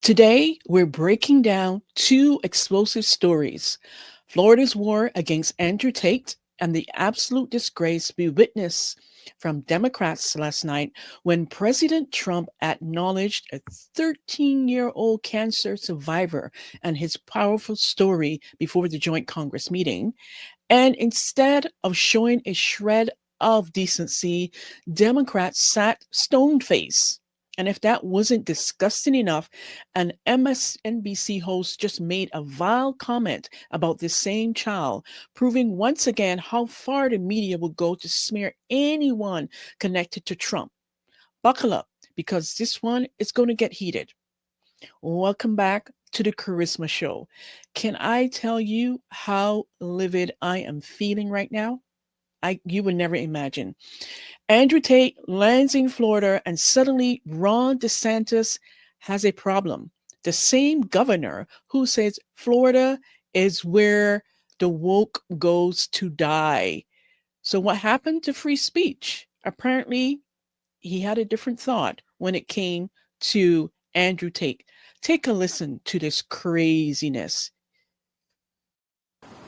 Today, we're breaking down two explosive stories: Florida's war against Andrew Tate and the absolute disgrace we witnessed from Democrats last night when President Trump acknowledged a 13-year-old cancer survivor and his powerful story before the joint Congress meeting. And instead of showing a shred of decency, Democrats sat stone faced. And if that wasn't disgusting enough, an MSNBC host just made a vile comment about this same child, proving once again how far the media will go to smear anyone connected to Trump. Buckle up, because this one is going to get heated. Welcome back to the Charisma Show. Can I tell you how livid I am feeling right now? You would never imagine. Andrew Tate lands in Florida, and suddenly Ron DeSantis has a problem. The same governor who says Florida is where the woke goes to die. So, what happened to free speech? Apparently, he had a different thought when it came to Andrew Tate. Take a listen to this craziness.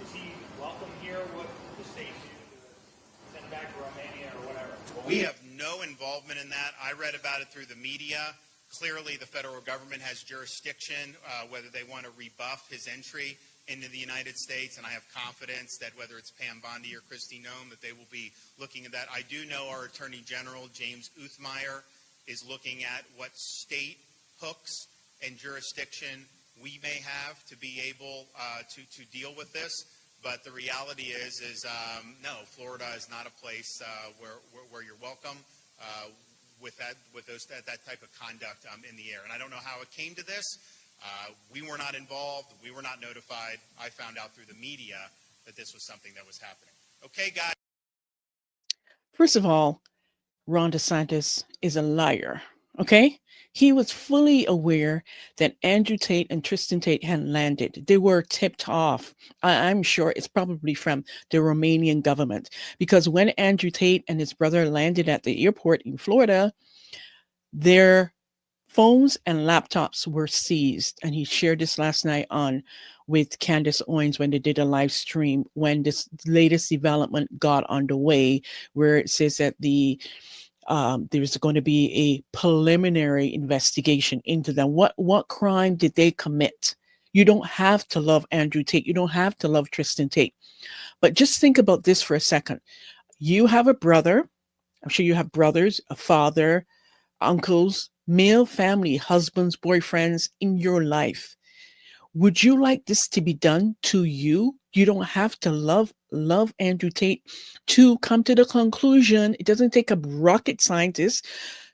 Is he welcome here? What the state do? Send back to Romania or whatever? Well, we have no involvement in that. I read about it through the media. Clearly, the federal government has jurisdiction, whether they want to rebuff his entry into the United States, and I have confidence that whether it's Pam Bondi or Kristi Noem, that they will be looking at that. I do know our Attorney General, James Uthmeyer, is looking at what state hooks and jurisdiction we may have to be able to deal with this. But the reality is no, Florida is not a place where you're welcome with that type of conduct in the air. And I don't know how it came to this. We were not involved. We were not notified. I found out through the media that this was something that was happening. Okay, guys. First of all, Ron DeSantis is a liar. Okay? He was fully aware that Andrew Tate and Tristan Tate had landed. They were tipped off. I'm sure it's probably from the Romanian government, because when Andrew Tate and his brother landed at the airport in Florida, their phones and laptops were seized. And he shared this last night on with Candace Owens when they did a live stream when this latest development got underway, where it says that there's going to be a preliminary investigation into them. What crime did they commit? You don't have to love Andrew Tate. You don't have to love Tristan Tate. But just think about this for a second. You have a brother. I'm sure you have brothers, a father, uncles, male family, husbands, boyfriends in your life. Would you like this to be done to you? You don't have to love Andrew Tate to come to the conclusion. It doesn't take a rocket scientist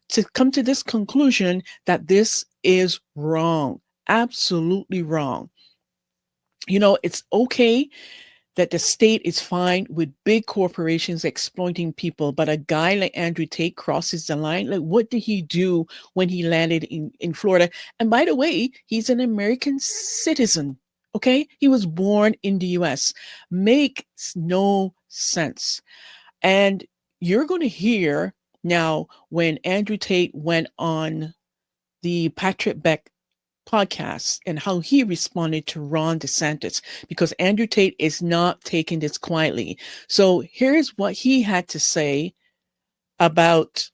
to come to this conclusion that this is wrong. Absolutely wrong. You know, it's okay that the state is fine with big corporations exploiting people, but a guy like Andrew Tate crosses the line. Like, what did he do when he landed in Florida? And by the way, he's an American citizen. Okay, he was born in the US. Makes no sense. And you're going to hear now when Andrew Tate went on the Patrick Beck podcast and how he responded to Ron DeSantis, because Andrew Tate is not taking this quietly. So here's what he had to say about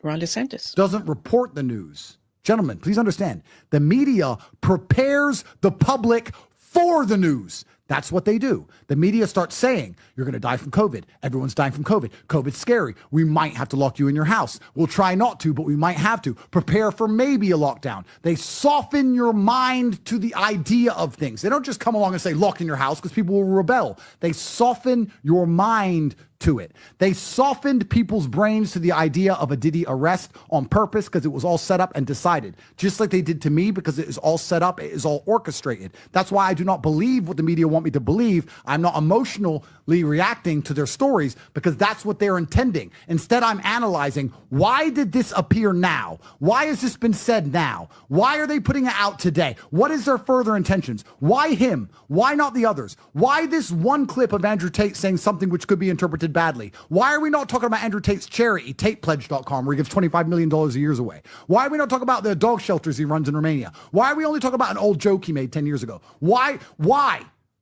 Ron DeSantis. Doesn't report the news. Gentlemen, please understand, the media prepares the public for the news. That's what they do. The media starts saying, you're going to die from COVID. Everyone's dying from COVID. COVID's scary. We might have to lock you in your house. We'll try not to, but we might have to. Prepare for maybe a lockdown. They soften your mind to the idea of things. They don't just come along and say, lock in your house, because people will rebel. They soften your mind to it. They softened people's brains to the idea of a Diddy arrest on purpose, because it was all set up and decided, just like they did to me, because it is all set up, it is all orchestrated. That's why I do not believe what the media want me to believe. I'm not emotionally reacting to their stories, because that's what they're intending. Instead, I'm analyzing, why did this appear now? Why has this been said now? Why are they putting it out today? What is their further intentions? Why him? Why not the others? Why this one clip of Andrew Tate saying something which could be interpreted treated badly? Why are we not talking about Andrew Tate's charity, TatePledge.com, where he gives $25 million a year away? Why are we not talking about the dog shelters he runs in Romania? Why are we only talking about an old joke he made 10 years ago? Why?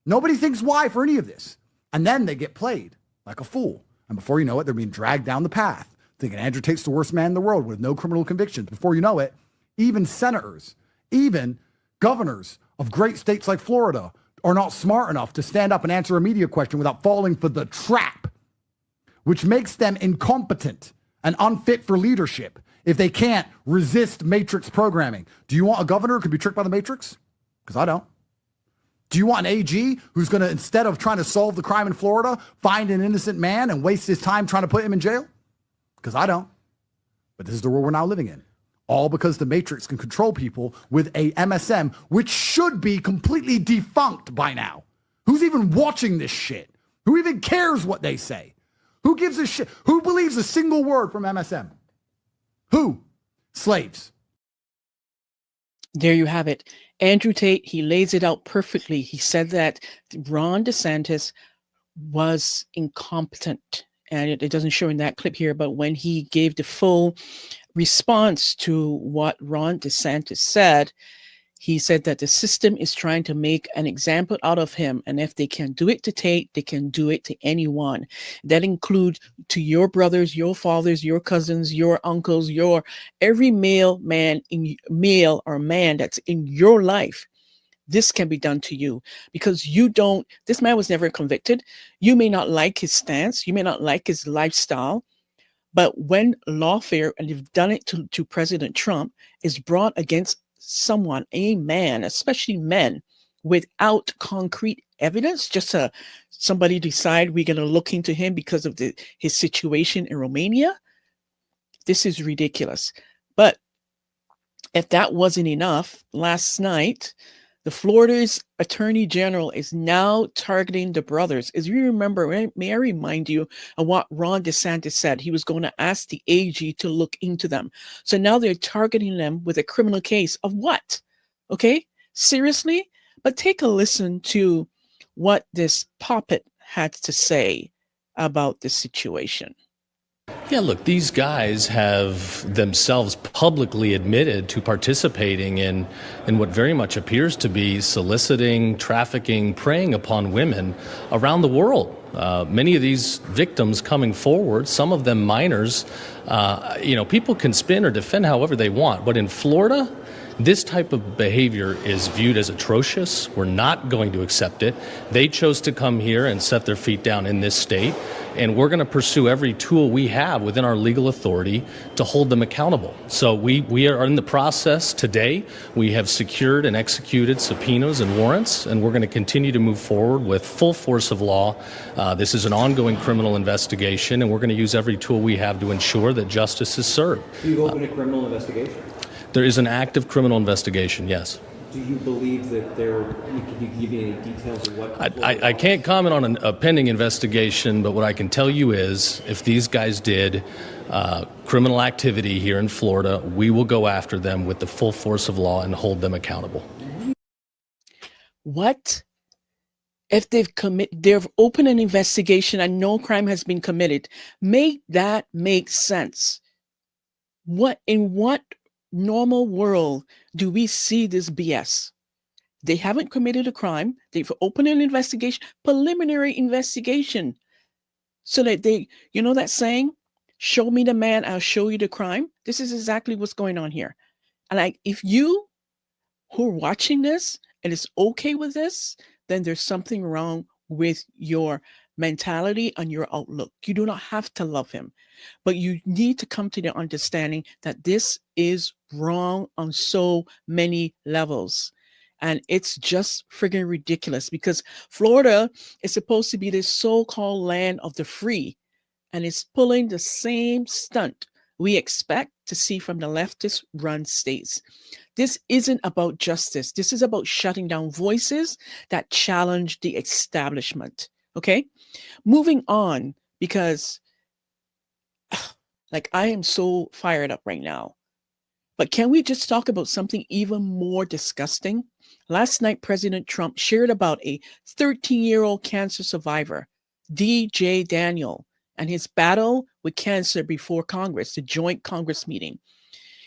Nobody thinks why for any of this. And then they get played like a fool. And before you know it, they're being dragged down the path, thinking Andrew Tate's the worst man in the world with no criminal convictions. Before you know it, even senators, even governors of great states like Florida are not smart enough to stand up and answer a media question without falling for the trap, which makes them incompetent and unfit for leadership if they can't resist matrix programming. Do you want a governor who can be tricked by the matrix? Because I don't. Do you want an AG who's going to, instead of trying to solve the crime in Florida, find an innocent man and waste his time trying to put him in jail? Because I don't. But this is the world we're now living in. All because the Matrix can control people with a MSM, which should be completely defunct by now. Who's even watching this shit? Who even cares what they say? Who gives a shit? Who believes a single word from MSM? Who? Slaves. There you have it. Andrew Tate, he lays it out perfectly. He said that Ron DeSantis was incompetent. And it doesn't show in that clip here, but when he gave the full response to what Ron DeSantis said, he said that the system is trying to make an example out of him. And if they can do it to Tate, they can do it to anyone. That includes to your brothers, your fathers, your cousins, your uncles, your every male or man that's in your life. This can be done to you because this man was never convicted. You may not like his stance. You may not like his lifestyle. But when lawfare, and you've done it to President Trump, is brought against someone, a man, especially men, without concrete evidence, just somebody decide we're going to look into him because of his situation in Romania, this is ridiculous. But if that wasn't enough, last night, the Florida's Attorney General is now targeting the brothers. As you remember, may I remind you of what Ron DeSantis said? He was going to ask the AG to look into them. So now they're targeting them with a criminal case of what? Okay, seriously? But take a listen to what this puppet had to say about the situation. Yeah, look, these guys have themselves publicly admitted to participating in what very much appears to be soliciting, trafficking, preying upon women around the world. Many of these victims coming forward, some of them minors, people can spin or defend however they want. But in Florida, this type of behavior is viewed as atrocious. We're not going to accept it. They chose to come here and set their feet down in this state, and we're going to pursue every tool we have within our legal authority to hold them accountable. So we are in the process today. We have secured and executed subpoenas and warrants, and we're going to continue to move forward with full force of law. This is an ongoing criminal investigation, and we're going to use every tool we have to ensure that justice is served. You've opened a criminal investigation? There is an active criminal investigation, yes. Do you believe that can you give me any details of what? I can't comment on a pending investigation, but what I can tell you is if these guys did criminal activity here in Florida, we will go after them with the full force of law and hold them accountable. What? If they've opened an investigation and no crime has been committed, make that make sense. In what normal world do we see this BS? They haven't committed a crime. They've opened an investigation, preliminary investigation, so that that saying, show me the man, I'll show you the crime. This is exactly what's going on here. And if you who are watching this and is okay with this, then there's something wrong with your mentality and your outlook. You do not have to love him, but you need to come to the understanding that this is wrong on so many levels. And it's just friggin' ridiculous because Florida is supposed to be this so-called land of the free, and it's pulling the same stunt we expect to see from the leftist run states. This isn't about justice. This is about shutting down voices that challenge the establishment. Okay, moving on, because I am so fired up right now. But can we just talk about something even more disgusting? Last night, President Trump shared about a 13-year-old cancer survivor, DJ Daniel. and his battle with cancer before Congress, the joint Congress meeting.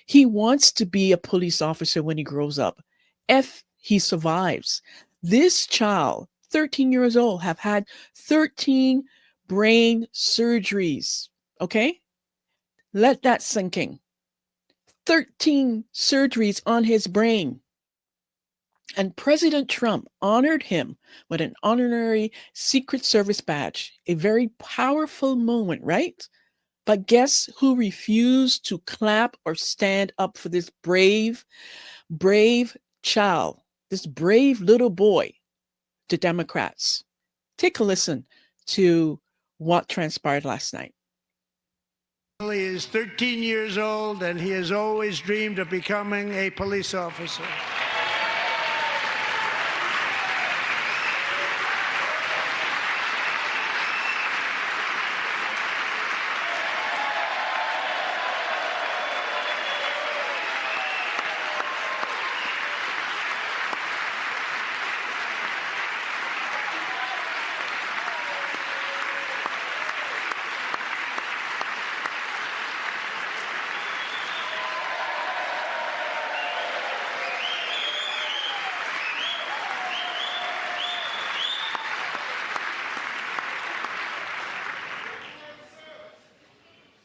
He wants to be a police officer when he grows up, if he survives. This child, 13 years old, have had 13 brain surgeries. Okay? Let that sink in. 13 surgeries on his brain. And President Trump honored him with an honorary Secret Service badge. A very powerful moment, right? But guess who refused to clap or stand up for this brave, brave child, this brave little boy? The Democrats. Take a listen to what transpired last night. He is 13 years old, and he has always dreamed of becoming a police officer.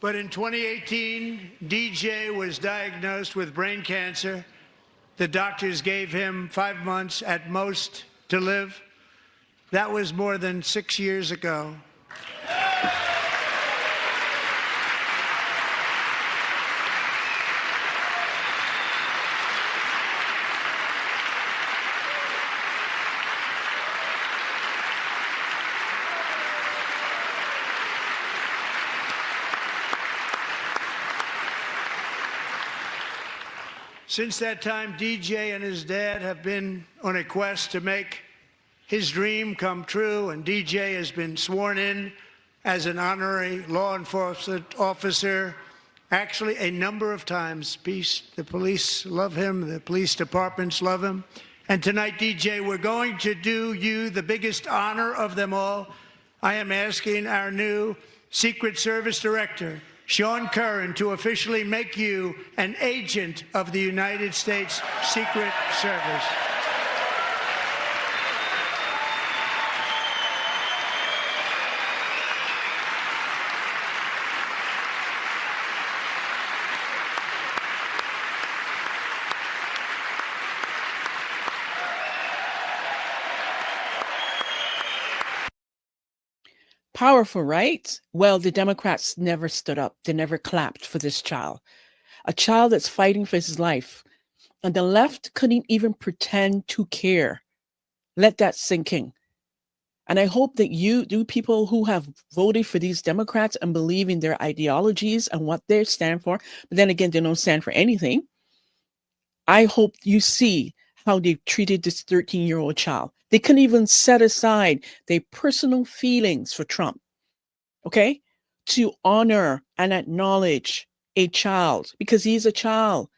But in 2018, DJ was diagnosed with brain cancer. The doctors gave him 5 months at most to live. That was more than 6 years ago. Since that time, DJ and his dad have been on a quest to make his dream come true, and DJ has been sworn in as an honorary law enforcement officer, actually a number of times. The police love him, the police departments love him. And tonight, DJ, we're going to do you the biggest honor of them all. I am asking our new Secret Service Director, Sean Curran, to officially make you an agent of the United States Secret Service. Powerful, right? Well, the Democrats never stood up. They never clapped for this child, a child that's fighting for his life. And the left couldn't even pretend to care. Let that sink in. And I hope that you people who have voted for these Democrats and believe in their ideologies and what they stand for, but then again, they don't stand for anything. I hope you see how they treated this 13-year-old child. They couldn't even set aside their personal feelings for Trump, okay, to honor and acknowledge a child, because he's a child,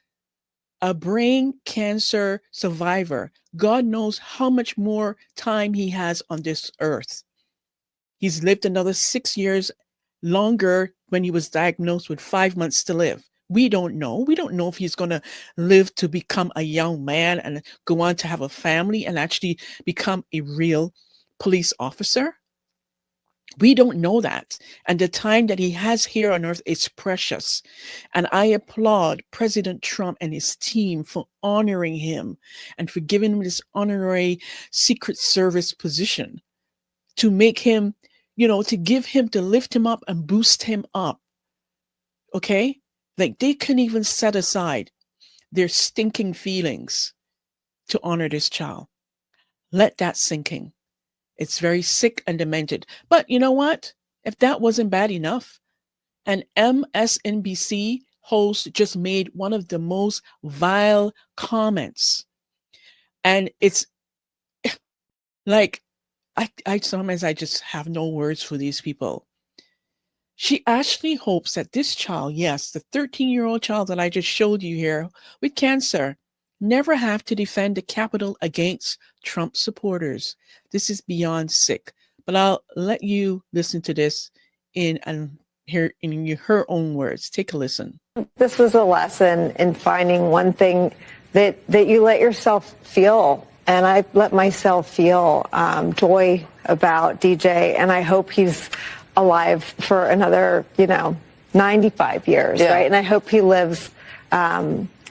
a brain cancer survivor. God knows how much more time he has on this earth. He's lived another 6 years longer when he was diagnosed with 5 months to live. We don't know. We don't know if he's going to live to become a young man and go on to have a family and actually become a real police officer. We don't know that. And the time that he has here on earth is precious. And I applaud President Trump and his team for honoring him and for giving him this honorary Secret Service position to make him, to lift him up and boost him up. Okay? Like they couldn't even set aside their stinking feelings to honor this child. Let that sink in. It's very sick and demented. But you know what? If that wasn't bad enough, an MSNBC host just made one of the most vile comments. And it's like, I sometimes I just have no words for these people. She actually hopes that this child, yes, the 13-year-old child that I just showed you here with cancer, never have to defend the Capitol against Trump supporters. This is beyond sick. But I'll let you listen to this in her own words. Take a listen. This was a lesson in finding one thing that you let yourself feel. And I let myself feel joy about DJ. And I hope he's alive for another, 95 years, right? And I hope he lives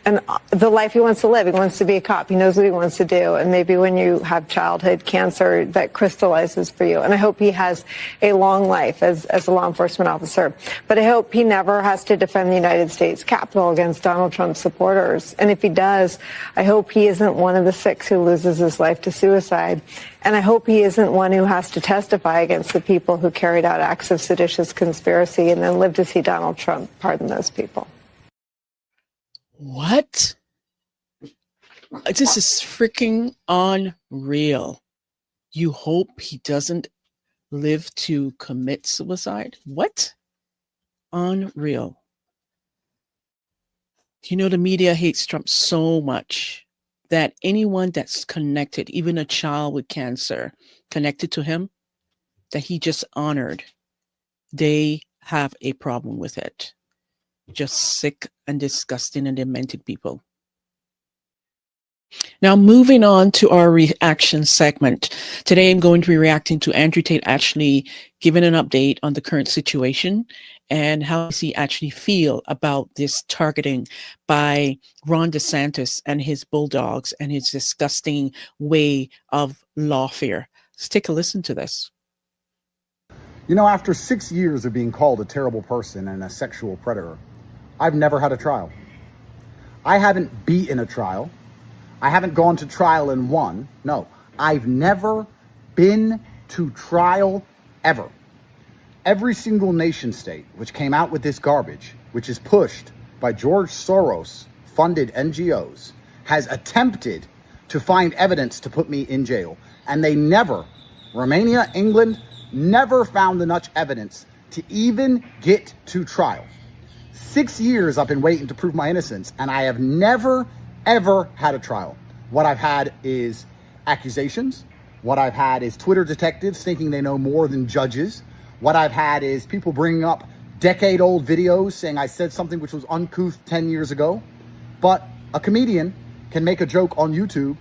and the life he wants to live. He wants to be a cop. He knows what he wants to do. And maybe when you have childhood cancer, that crystallizes for you. And I hope he has a long life as a law enforcement officer. But I hope he never has to defend the United States Capitol against Donald Trump supporters. And if he does, I hope he isn't one of the 6 who loses his life to suicide. And I hope he isn't one who has to testify against the people who carried out acts of seditious conspiracy and then live to see Donald Trump pardon those people. What? This is freaking unreal. You hope he doesn't live to commit suicide? What? Unreal. The media hates Trump so much that anyone that's connected, even a child with cancer, connected to him, that he just honored, they have a problem with it. Just sick and disgusting and demented people. Now, moving on to our reaction segment. Today, I'm going to be reacting to Andrew Tate actually giving an update on the current situation and how does he actually feel about this targeting by Ron DeSantis and his bulldogs and his disgusting way of lawfare. Let's take a listen to this. After 6 years of being called a terrible person and a sexual predator, I've never had a trial. I haven't beaten a trial. I haven't gone to trial and won. No, I've never been to trial ever. Every single nation state which came out with this garbage, which is pushed by George Soros funded NGOs, has attempted to find evidence to put me in jail. And they never, Romania, England, never found enough evidence to even get to trial. 6 years I've been waiting to prove my innocence, and I have never, ever had a trial. What I've had is accusations. What I've had is Twitter detectives thinking they know more than judges. What I've had is people bringing up decade-old videos saying I said something which was uncouth 10 years ago. But a comedian can make a joke on YouTube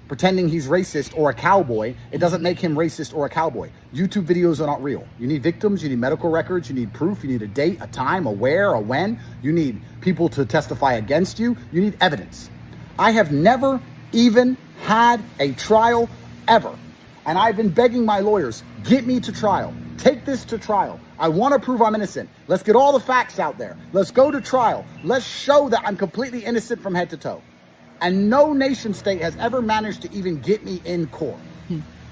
pretending he's racist or a cowboy. It doesn't make him racist or a cowboy. YouTube videos are not real. You need victims, you need medical records, you need proof, you need a date, a time, a where, a when. You need people to testify against you. You need evidence. I have never even had a trial ever. And I've been begging my lawyers, get me to trial. Take this to trial. I want to prove I'm innocent. Let's get all the facts out there. Let's go to trial. Let's show that I'm completely innocent from head to toe. And no nation state has ever managed to even get me in court.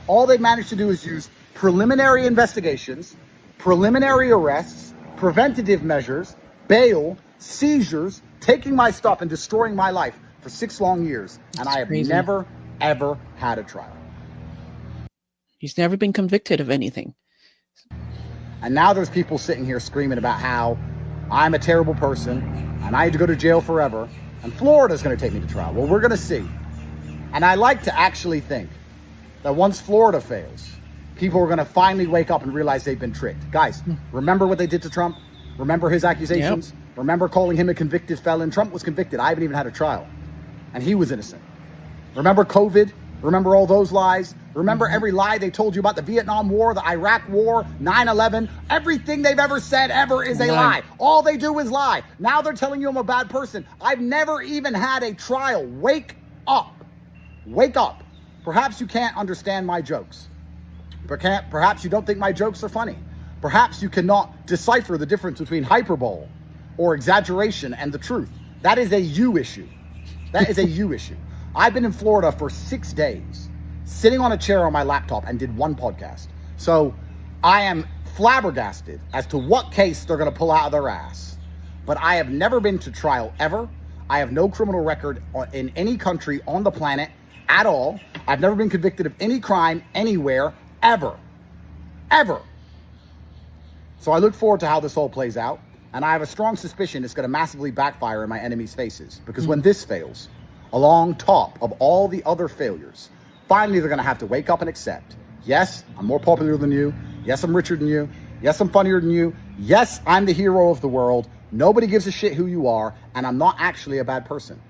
All they've managed to do is use preliminary investigations, preliminary arrests, preventative measures, bail, seizures, taking my stuff and destroying my life for 6 long years. And I have never, ever had a trial. He's never been convicted of anything. And now there's people sitting here screaming about how I'm a terrible person and I had to go to jail forever. And Florida's going to take me to trial. Well, we're going to see. And I like to actually think that once Florida fails, people are going to finally wake up and realize they've been tricked. Guys, remember what they did to Trump? Remember his accusations? Yep. Remember calling him a convicted felon? Trump was convicted. I haven't even had a trial. And he was innocent. Remember COVID? Remember all those lies? Remember every lie they told you about the Vietnam War, the Iraq War, 9/11? Everything they've ever said ever is a lie. All they do is lie. Now they're telling you I'm a bad person. I've never even had a trial. Wake up. Wake up. Perhaps you can't understand my jokes. Perhaps you don't think my jokes are funny. Perhaps you cannot decipher the difference between hyperbole or exaggeration and the truth. That is a you issue. That is a you issue. I've been in Florida for 6 days, sitting on a chair on my laptop and did 1 podcast. So I am flabbergasted as to what case they're going to pull out of their ass. But I have never been to trial ever. I have no criminal record in any country on the planet at all. I've never been convicted of any crime anywhere, ever. Ever. So I look forward to how this all plays out. And I have a strong suspicion it's going to massively backfire in my enemies' faces. Because when this fails, along top of all the other failures, finally they're going to have to wake up and accept, yes, I'm more popular than you. Yes, I'm richer than you. Yes, I'm funnier than you. Yes, I'm the hero of the world. Nobody gives a shit who you are, and I'm not actually a bad person.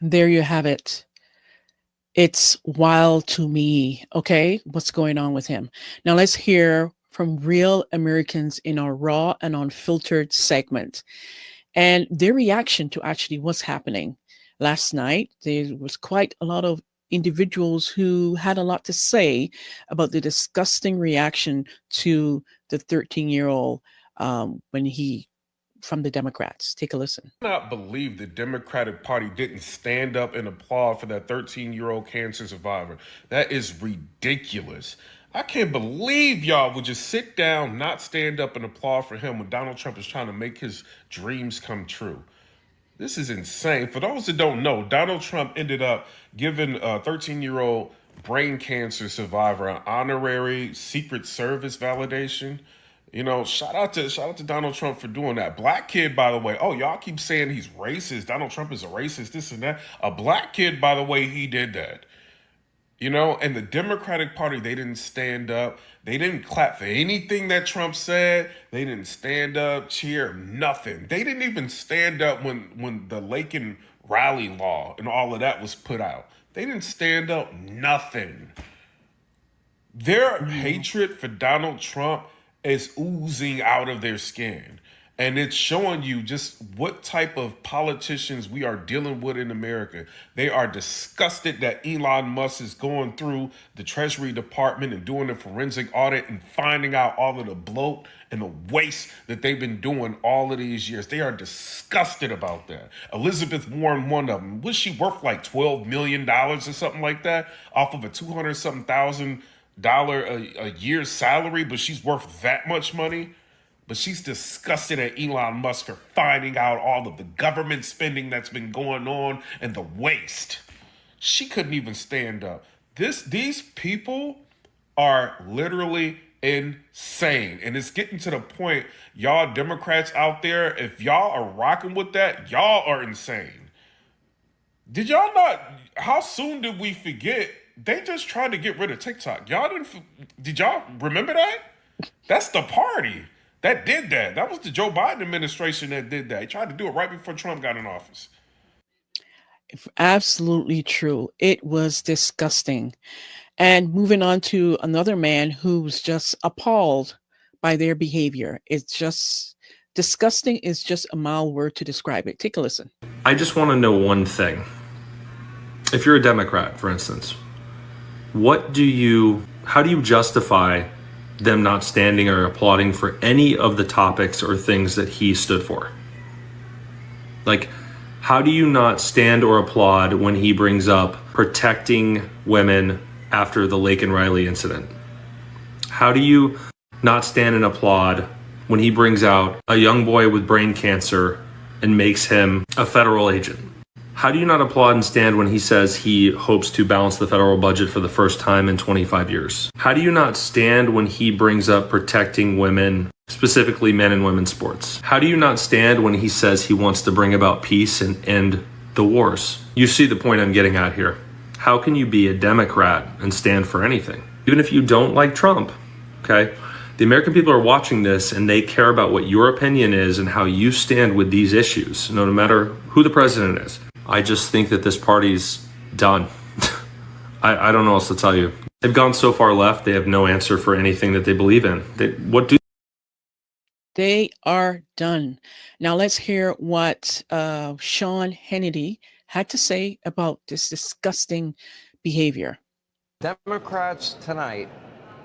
There you have it. It's wild to me, okay, what's going on with him. Now let's hear from real Americans in our raw and unfiltered segment and their reaction to actually what's happening. Last night, there was quite a lot of individuals who had a lot to say about the disgusting reaction to the 13-year-old when he from the Democrats. Take a listen. I cannot believe the Democratic Party didn't stand up and applaud for that 13-year-old cancer survivor. That is ridiculous. I can't believe y'all would just sit down, not stand up and applaud for him when Donald Trump is trying to make his dreams come true. This is insane. For those that don't know, Donald Trump ended up giving a 13-year-old brain cancer survivor an honorary Secret Service validation. You know, shout out to Donald Trump for doing that. Black kid, by the way. Oh, y'all keep saying he's racist. Donald Trump is a racist, this and that. A black kid, by the way, he did that. You know, and the Democratic Party, they didn't stand up. They didn't clap for anything that Trump said. They didn't stand up, cheer, nothing. They didn't even stand up when the Laken Riley law and all of that was put out. They didn't stand up, nothing. Their hatred for Donald Trump is oozing out of their skin. And it's showing you just what type of politicians we are dealing with in America. They are disgusted that Elon Musk is going through the Treasury Department and doing a forensic audit and finding out all of the bloat and the waste that they've been doing all of these years. They are disgusted about that. Elizabeth Warren, one of them, was she worth like $12 million or something like that off of a $200-something thousand a year salary, but she's worth that much money? But she's disgusted at Elon Musk for finding out all of the government spending that's been going on and the waste. She couldn't even stand up. These people are literally insane. And it's getting to the point, y'all Democrats out there, if y'all are rocking with that, y'all are insane. Did y'all not, how soon did we forget? They just tried to get rid of TikTok. Did y'all remember that? That's the party that did that. That was the Joe Biden administration that did that. He tried to do it right before Trump got in office. Absolutely true. It was disgusting. And moving on to another man who's just appalled by their behavior. It's just disgusting is just a mild word to describe it. Take a listen. I just want to know one thing. If you're a Democrat, for instance, how do you justify them not standing or applauding for any of the topics or things that he stood for? Like, how do you not stand or applaud when he brings up protecting women after the Laken Riley incident? How do you not stand and applaud when he brings out a young boy with brain cancer and makes him a federal agent? How do you not applaud and stand when he says he hopes to balance the federal budget for the first time in 25 years? How do you not stand when he brings up protecting women, specifically men in women's sports? How do you not stand when he says he wants to bring about peace and end the wars? You see the point I'm getting at here. How can you be a Democrat and stand for anything? Even if you don't like Trump, okay? The American people are watching this and they care about what your opinion is and how you stand with these issues, no matter who the president is. I just think that this party's done. I don't know what else to tell you. They've gone so far left, they have no answer for anything that they believe in. They are done. Now let's hear what Sean Hannity had to say about this disgusting behavior. Democrats tonight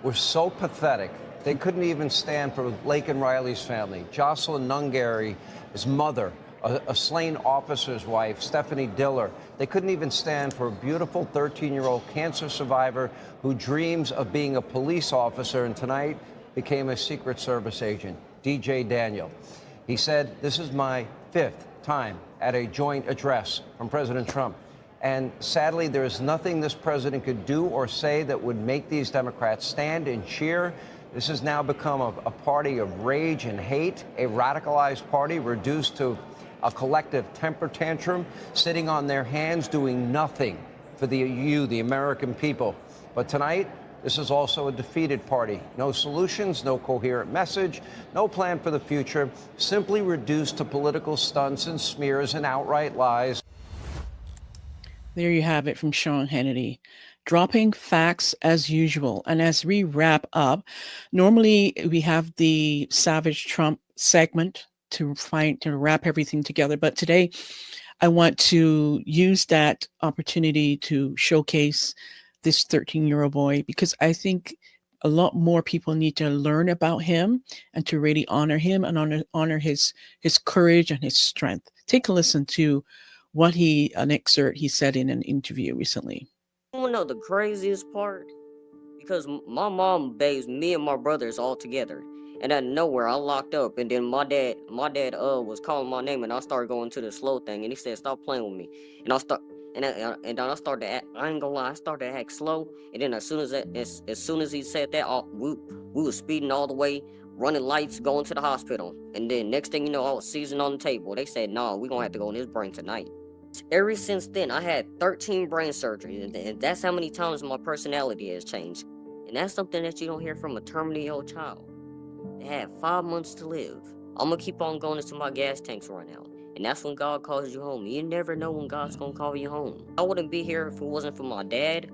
were so pathetic. They couldn't even stand for Laken Riley's family. Jocelyn Nungary, his mother, a slain officer's wife, Stephanie Diller. They couldn't even stand for a beautiful 13-year-old cancer survivor who dreams of being a police officer and tonight became a Secret Service agent, DJ Daniel. He said, "This is my 5th time at a joint address from President Trump. And sadly, there is nothing this president could do or say that would make these Democrats stand and cheer. This has now become a party of rage and hate, a radicalized party reduced to a collective temper tantrum, sitting on their hands, doing nothing for the American people. But tonight, This is also a defeated party. No solutions, no coherent message, no plan for the future, simply reduced to political stunts and smears and outright lies. There you have it from Sean Hannity, dropping facts as usual. And as we wrap up, normally we have the Savage Trump segment to wrap everything together. But today I want to use that opportunity to showcase this 13-year-old boy, because I think a lot more people need to learn about him and to really honor him and honor his courage and his strength. Take a listen to an excerpt he said in an interview recently. You wanna know the craziest part? Because my mom bathes me and my brothers all together, and out of nowhere I locked up, and then my dad was calling my name, and I started going to the slow thing, and he said stop playing with me, and I then I started to act, I ain't gonna lie, I started to act slow, and then as soon as he said that, we was speeding all the way, running lights, going to the hospital, and then next thing you know, I was seizing on the table. They said, "No, we gonna have to go in his brain tonight." Ever since then, I had 13 brain surgeries, and that's how many times my personality has changed. And that's something that you don't hear from a terminally ill child. They had 5 months to live. I'm gonna keep on going until my gas tanks run out. And that's when God calls you home. You never know when God's gonna call you home. I wouldn't be here if it wasn't for my dad.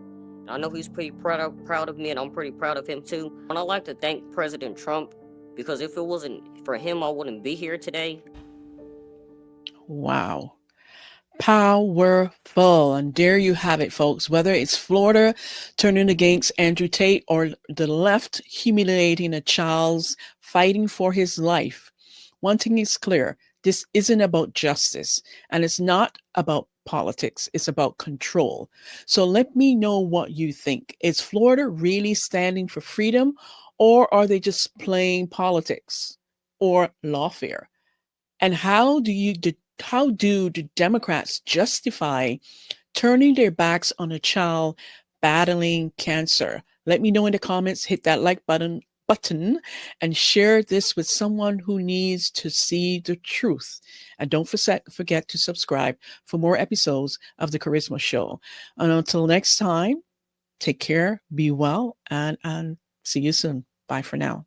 I know he's pretty proud of me, and I'm pretty proud of him too. And I'd like to thank President Trump, because if it wasn't for him, I wouldn't be here today. Wow. Powerful. And there you have it, folks. Whether it's Florida turning against Andrew Tate or the left humiliating a child's fighting for his life, one thing is clear. This isn't about justice, and it's not about politics. It's about control. So let me know what you think. Is Florida really standing for freedom, or are they just playing politics or lawfare? And how do the Democrats justify turning their backs on a child battling cancer? Let me know in the comments. Hit that like button and share this with someone who needs to see the truth. And don't forget to subscribe for more episodes of The Charisma Show. And until next time, take care, be well, and see you soon. Bye for now.